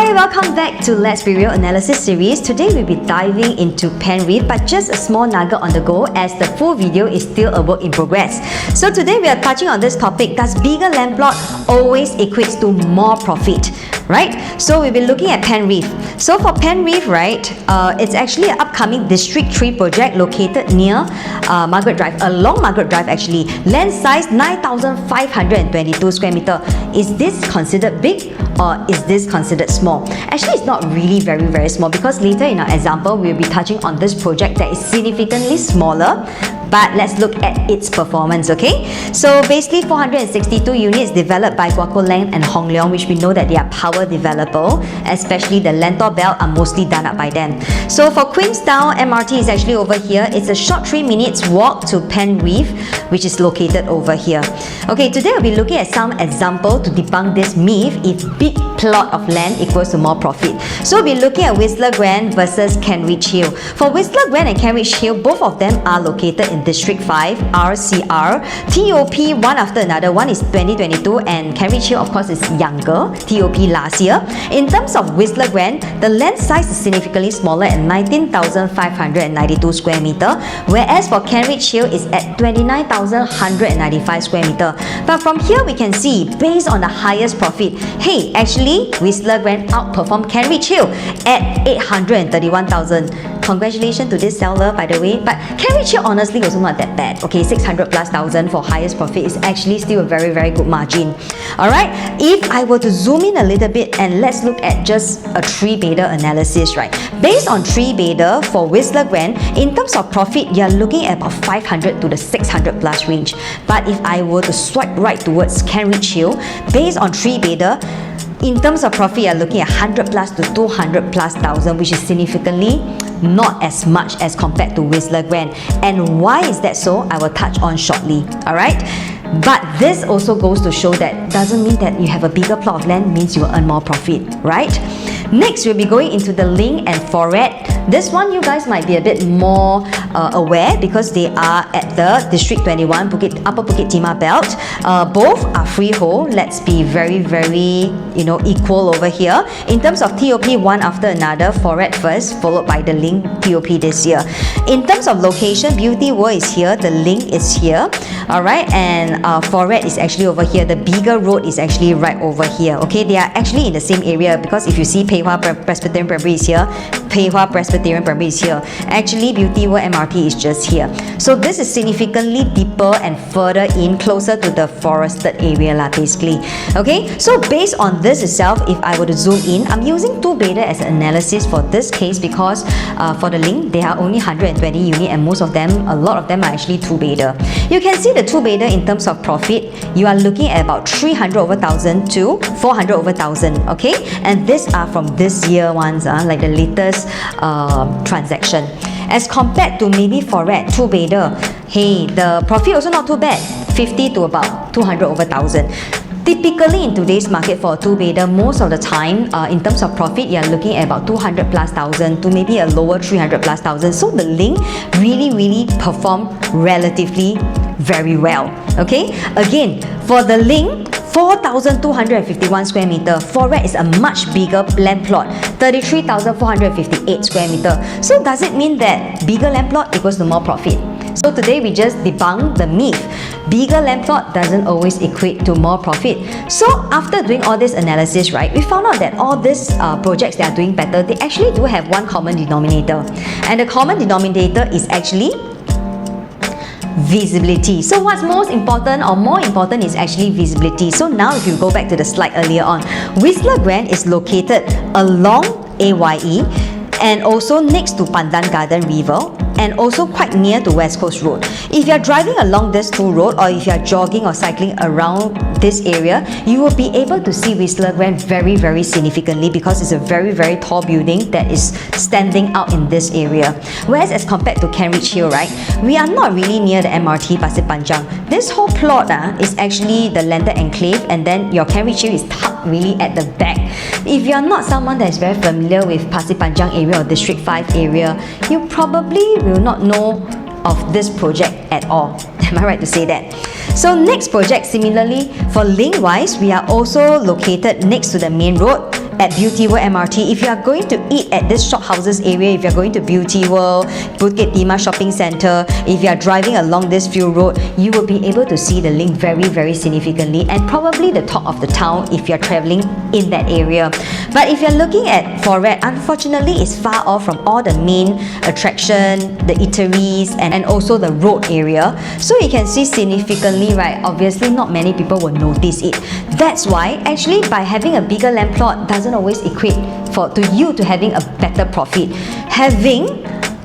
Hi, welcome back to Let's Be Real Analysis series. Today we'll be diving into Penrith, but just a small nugget on the go as the full video is still a work in progress. So today we are touching on this topic: does bigger land plot always equates to more profit? Right? So we'll be looking at Penrith. So for Penrith, right, it's actually an upcoming District 3 project located near Margaret Drive, along Margaret Drive actually. Land size 9,522 square meter. Is this considered big or is this considered small? Actually, it's not really very small, because later in our example, we'll be touching on this project that is significantly smaller. But let's look at its performance, okay? So basically 462 units developed by Guaco Land and Hong Leong, which we know that they are power developer, especially the Lentor Belt are mostly done up by them. So for Queenstown, MRT is actually over here. It's a short 3 minutes walk to Penrith, which is located over here. Okay, today we'll be looking at some example to debunk this myth if big plot of land equals to more profit. So we'll be looking at Whistler Glen versus Kentridge Hill. For Whistler Glen and Kentridge Hill, both of them are located in District 5, RCR. TOP one after another. One is 2022 and Kentridge Hill of course is younger, TOP last year. In terms of Whistler Glen, the land size is significantly smaller at 19,592 square meter, whereas for Kentridge Hill is at 29,195 square meter. But from here we can see, based on the highest profit, hey, actually Whistler Glen outperformed Kentridge Hill at 831,000. Congratulations to this seller, by the way. But Kentridge Hill honestly also not that bad. Okay, 600 plus thousand for highest profit is actually still a very good margin. Alright, if I were to zoom in a little bit and let's look at just a 3-bedder analysis, right? Based on 3-bedder for Whistler Glen, in terms of profit, you're looking at about 500 to the 600 plus range. But if I were to swipe right towards Kentridge Hill, based on 3-bedder, in terms of profit, you're looking at 100 plus to 200 plus thousand, which is significantly not as much as compared to Whistler Glen. And why is that so? I will touch on shortly. Alright? But this also goes to show that doesn't mean that you have a bigger plot of land means you will earn more profit, right? Next, we'll be going into the Link and Foret. This one you guys might be a bit more aware because they are at the District 21 Upper Bukit Timah Belt. Both are freehold. Let's be very equal over here. In terms of TOP, one after another, Foret first, followed by the Link TOP this year. In terms of location, Beauty World is here, the Link is here, alright, and Foret is actually over here. The bigger road is actually right over here. Okay, they are actually in the same area because if you see Pei Hwa Presbyterian Primary is here, Pei Hwa Presbyterian Primary is here. Actually, Beauty World MRT is just here. So this is significantly deeper and further in, closer to the forested area lah, basically. Okay, so based on this itself, if I were to zoom in, I'm using 2-bedder as an analysis for this case because for the Link, there are only 120 units and most of them, a lot of them are actually 2-bedder. You can see the 2-bedder in terms of profit, you are looking at about 300 over 1,000 to 400 over 1,000, okay? And these are from this year ones, like the latest transaction. As compared to maybe Foret, 2-bedder, hey, the profit also not too bad, 50 to about 200 over 1,000. Typically in today's market for a 2-bedder, most of the time in terms of profit, you're looking at about 200 plus thousand to maybe a lower 300 plus thousand. So the Link really performed relatively very well. Okay, again for the Link, 4,251 square meter. Foret is a much bigger land plot, 33,458 square meter. So does it mean that bigger land plot equals to more profit? So today we just debunked the myth. Bigger land plot doesn't always equate to more profit. So after doing all this analysis, right, we found out that all these projects that are doing better, they actually do have one common denominator. And the common denominator is actually visibility. So what's most important or more important is actually visibility. So now if you go back to the slide earlier on, Whistler Glen is located along AYE and also next to Pandan Garden River and also quite near to West Coast Road. If you're driving along this two road or if you're jogging or cycling around this area, you will be able to see Whistler Glen very significantly because it's a very tall building that is standing out in this area. Whereas as compared to Kentridge Hill, right, we are not really near the MRT Pasir Panjang. This whole plot is actually the landed enclave and then your Kentridge Hill is tucked really at the back. If you're not someone that is very familiar with Pasir Panjang area or District 5 area, you probably will not know of this project at all. Am I right to say that? So next project, similarly for Link wise, we are also located next to the main road at Beauty World MRT, if you are going to eat at this shophouses area, if you're going to Beauty World, Bukit Timah Shopping Centre, if you are driving along this field road, you will be able to see the link very significantly, and probably the top of the town if you're travelling in that area. But if you're looking at Foret, unfortunately it's far off from all the main attraction, the eateries, and also the road area. So you can see significantly, right, obviously not many people will notice it. That's why actually by having a bigger land plot doesn't always equate to you to having a better profit. Having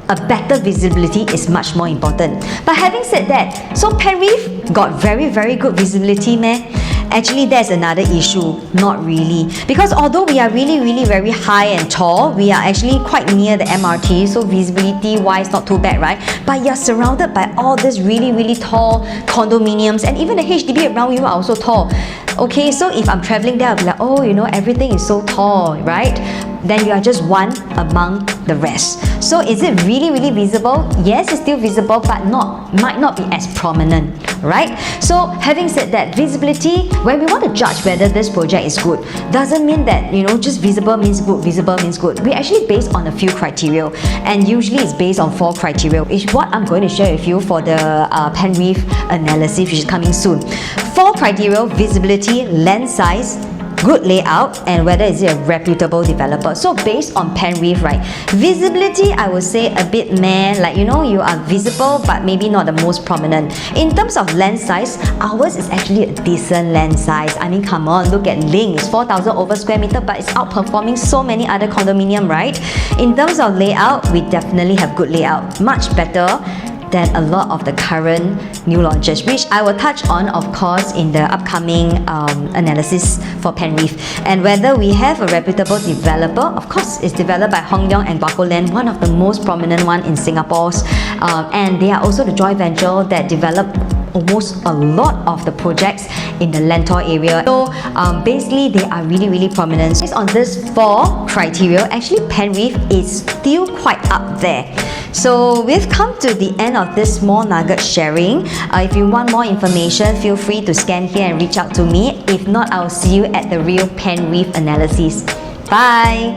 a better visibility is much more important. But having said that, so Penrith got very good visibility, meh? Actually, there's another issue. Not really. Because although we are really very high and tall, we are actually quite near the MRT, so visibility wise not too bad, right? But you're surrounded by all these really tall condominiums, and even the HDB around you are also tall. Okay, so if I'm traveling there, I'll be like, oh, you know, everything is so tall, right? Then you are just one among the rest. So is it really visible? Yes, it's still visible, but might not be as prominent, right? So having said that, visibility, when we want to judge whether this project is good, doesn't mean that, you know, just visible means good, visible means good. We actually based on a few criteria, and usually it's based on 4 criteria, which is what I'm going to share with you for the Penrith analysis, which is coming soon. 4 criteria: visibility, land size, good layout, and whether is it a reputable developer. So based on Penrith, right, visibility, I would say a bit meh, like, you know, you are visible but maybe not the most prominent. In terms of land size, ours is actually a decent land size. I mean, come on, look at Link, it's 4,000 over square meter, but it's outperforming so many other condominium, right? In terms of layout, we definitely have good layout, much better than a lot of the current new launches, which I will touch on, of course, in the upcoming analysis for Penrith. And whether we have a reputable developer, of course, it's developed by Hong Leong and Guaco Land, one of the most prominent one in Singapore's, and they are also the joint venture that developed almost a lot of the projects in the Lentor area. So basically, they are really prominent. Based on this 4 criteria, actually Penrith is still quite up there. So we've come to the end of this small nugget sharing. If you want more information, feel free to scan here and reach out to me. If not, I'll see you at the real Penrith analysis. Bye!